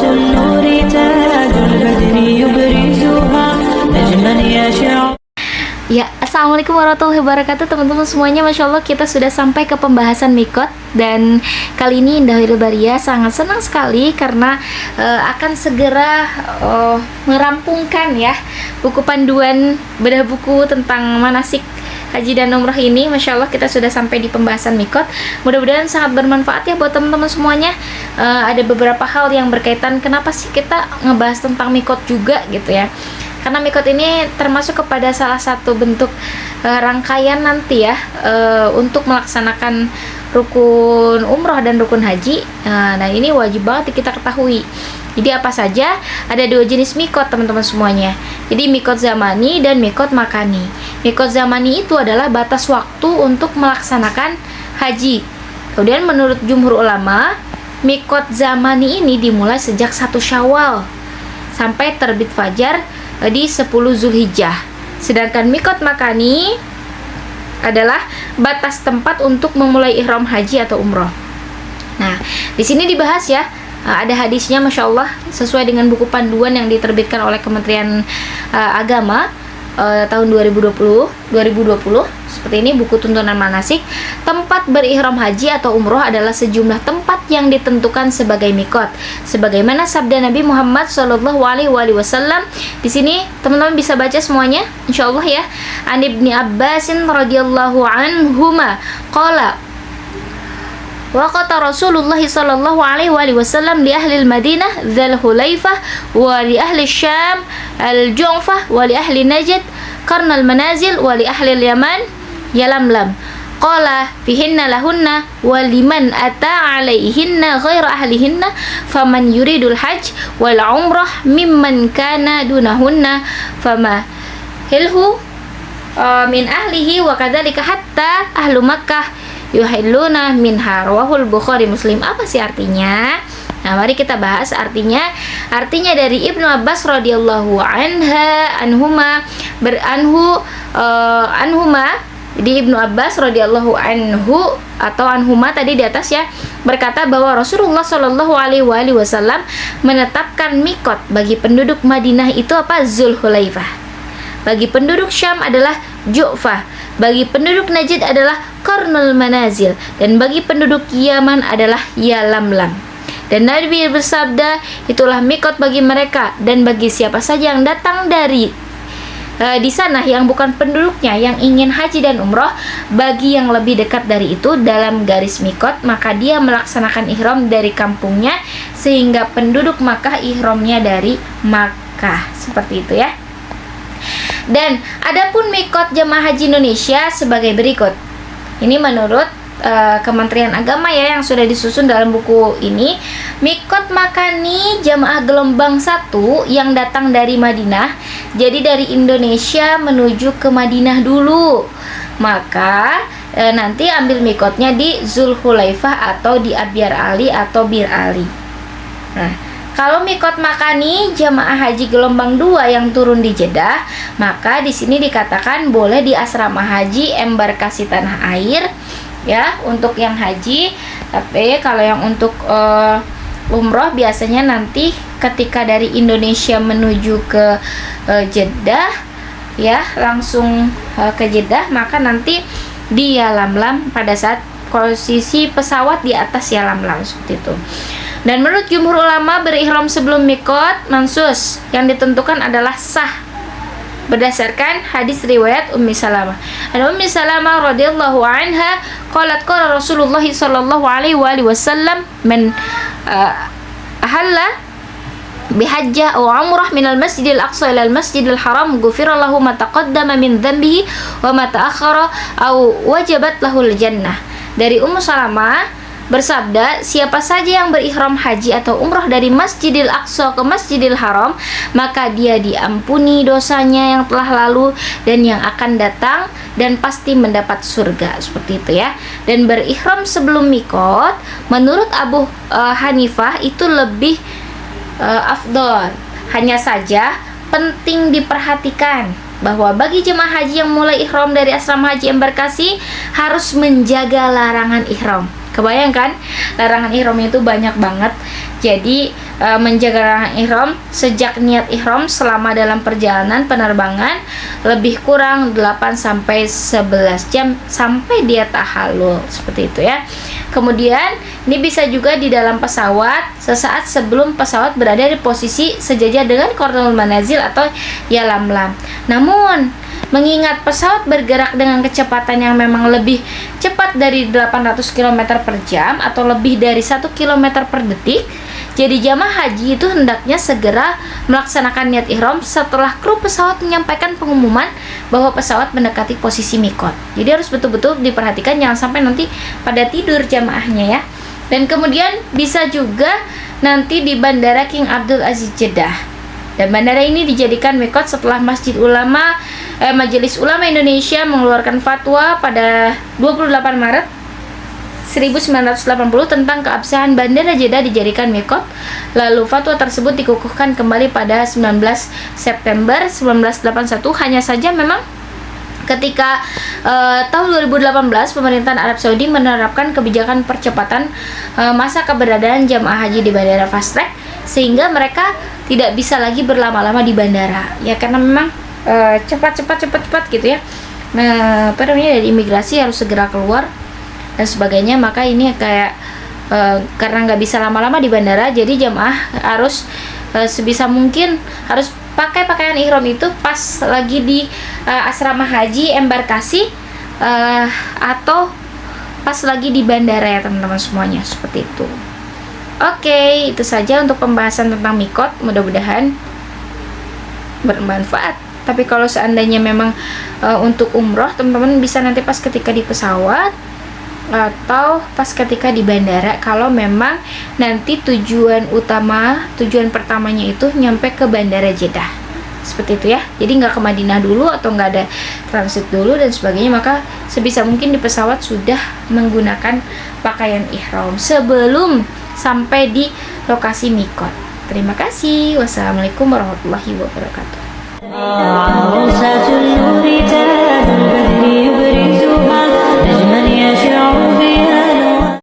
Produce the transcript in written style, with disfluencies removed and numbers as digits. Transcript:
النور تاج البدر يبرزها نجما يشع. Ya, assalamualaikum warahmatullahi wabarakatuh teman-teman semuanya. Masya Allah kita sudah sampai ke pembahasan mikot. Dan kali ini Indah Wirbaria sangat senang sekali karena akan segera merampungkan ya buku panduan bedah buku tentang manasik haji dan umrah ini. Masya Allah kita sudah sampai di pembahasan mikot. Mudah-mudahan sangat bermanfaat ya buat teman-teman semuanya. Ada beberapa hal yang berkaitan kenapa sih kita ngebahas tentang mikot juga gitu ya. Karena mikot ini termasuk kepada salah satu bentuk rangkaian nanti ya untuk melaksanakan rukun umroh dan rukun haji. Nah ini wajib banget kita ketahui. Jadi apa saja? Ada dua jenis mikot teman-teman semuanya. Jadi mikot zamani dan mikot makani. Mikot zamani itu adalah batas waktu untuk melaksanakan haji. Kemudian menurut jumhur ulama, mikot zamani ini dimulai sejak 1 Syawal sampai terbit fajar di 10 Zulhijjah. Sedangkan mikot makani adalah batas tempat untuk memulai ihram haji atau umroh. Nah, di sini dibahas ya, ada hadisnya Masya Allah sesuai dengan buku panduan yang diterbitkan oleh Kementerian Agama tahun 2020 seperti ini, buku tuntunan manasik. Tempat berihram haji atau umroh adalah sejumlah tempat yang ditentukan sebagai mikot, sebagaimana sabda Nabi Muhammad SAW. Di sini teman-teman bisa baca semuanya insyaallah ya. An Ibni Abbasin radhiyallahu anhuma qala waqata Rasulullah sallallahu alaihi wasallam li ahli al-Madinah Dzul Hulaifah wa li ahli Syam al-Ju'fah wa li ahli Najd Qarn al-Manazil wa li ahli al-Yaman Yalamlam. Qala fihinna lahunna wa liman ata alaihinna ghaira ahlihinna faman yuridul hajj wal umrah mimman kana dunahunna fama hilhu min ahlihi wa kadzalika hatta ahlu Makkah yuhilluna minha. Rawahul Bukhari Muslim. Apa sih artinya? Nah, mari kita bahas artinya. Artinya dari Ibnu Abbas radhiyallahu anhuma di Ibnu Abbas radhiyallahu anhu atau anhuma tadi di atas ya, berkata bahwa Rasulullah Shallallahu alaihi wasallam menetapkan mikot bagi penduduk Madinah itu apa? Zulhulaifah. Bagi penduduk Syam adalah Ju'fah. Bagi penduduk Najd adalah Qarnul Manazil, dan bagi penduduk Yaman adalah Yalamlam. Dan Nabi bersabda, itulah mikot bagi mereka dan bagi siapa saja yang datang dari di sana yang bukan penduduknya yang ingin haji dan umroh. Bagi yang lebih dekat dari itu dalam garis mikot, maka dia melaksanakan ihram dari kampungnya, sehingga penduduk Makkah ihramnya dari Makkah. Seperti itu ya. Dan adapun mikot jemaah haji Indonesia sebagai berikut. Ini menurut Kementerian Agama ya, yang sudah disusun dalam buku ini. Mikot makani jamaah gelombang 1 yang datang dari Madinah. Jadi dari Indonesia menuju ke Madinah dulu, maka nanti ambil mikotnya di Zulhulaifah atau di Abyar Ali atau Bir Ali. Nah, kalau mikot makani jamaah haji gelombang 2 yang turun di Jeddah, maka di sini dikatakan boleh di asrama haji embarkasi tanah air ya untuk yang haji. Tapi kalau yang untuk umroh biasanya nanti ketika dari Indonesia menuju ke Jeddah ya, langsung ke Jeddah, maka nanti di Yalamlam pada saat posisi pesawat di atas Yalamlam seperti itu. Dan menurut jumhur ulama, berihram sebelum mikot mansus yang ditentukan adalah sah berdasarkan hadis riwayat Ummi Salamah. Ada Ummi Salamah radhiyallahu anha qalat qala Rasulullah sallallahu alaihi wasallam man ahalla bihajjah aw umrah minal masjidil aqsa ilal masjidil haram ghufira lahu ma taqaddama min dhanbihi wa ma ta'akhkhara aw wajabat lahul jannah. Dari Ummu Salamah bersabda, siapa saja yang berihram haji atau umrah dari Masjidil Aqsa ke Masjidil Haram, maka dia diampuni dosanya yang telah lalu dan yang akan datang, dan pasti mendapat surga. Seperti itu ya. Dan berihram sebelum mikot menurut Abu Hanifah itu lebih afdol. Hanya saja penting diperhatikan bahwa bagi jemaah haji yang mulai ihram dari asrama haji embarkasi harus menjaga larangan ihram. Kebayang kan, larangan ihramnya itu banyak banget. Jadi menjaga larangan ihram sejak niat ihram selama dalam perjalanan penerbangan lebih kurang 8 sampai 11 jam sampai dia tahallul, seperti itu ya. Kemudian ini bisa juga di dalam pesawat sesaat sebelum pesawat berada di posisi sejajar dengan kordonul manazil atau yalamlam. Namun mengingat pesawat bergerak dengan kecepatan yang memang lebih cepat dari 800 km per jam atau lebih dari 1 km per detik, jadi jamaah haji itu hendaknya segera melaksanakan niat ihram setelah kru pesawat menyampaikan pengumuman bahwa pesawat mendekati posisi mikot. Jadi harus betul-betul diperhatikan, jangan sampai nanti pada tidur jamaahnya ya. Dan kemudian bisa juga nanti di Bandara King Abdul Aziz Jeddah. Dan bandara ini dijadikan mikot setelah Majelis Ulama Indonesia mengeluarkan fatwa pada 28 Maret 1980 tentang keabsahan Bandara Jeddah dijadikan mikot. Lalu fatwa tersebut dikukuhkan kembali pada 19 September 1981. Hanya saja memang ketika tahun 2018 pemerintahan Arab Saudi menerapkan kebijakan percepatan masa keberadaan jamaah haji di bandara fast track, sehingga mereka tidak bisa lagi berlama-lama di bandara ya, karena memang cepat gitu ya. Nah, dari imigrasi harus segera keluar dan sebagainya. Maka ini kayak karena nggak bisa lama-lama di bandara, jadi jamaah harus sebisa mungkin harus pakai pakaian ihram itu pas lagi di asrama haji embarkasi atau pas lagi di bandara ya teman-teman semuanya, seperti itu. Oke, itu saja untuk pembahasan tentang mikot, mudah-mudahan bermanfaat. Tapi kalau seandainya memang untuk umroh, teman-teman bisa nanti pas ketika di pesawat atau pas ketika di bandara, kalau memang nanti tujuan pertamanya itu nyampe ke Bandara Jeddah, seperti itu ya. Jadi nggak ke Madinah dulu atau nggak ada transit dulu dan sebagainya, maka sebisa mungkin di pesawat sudah menggunakan pakaian ihram sebelum sampai di lokasi mikot. Terima kasih. Wassalamualaikum warahmatullahi wabarakatuh.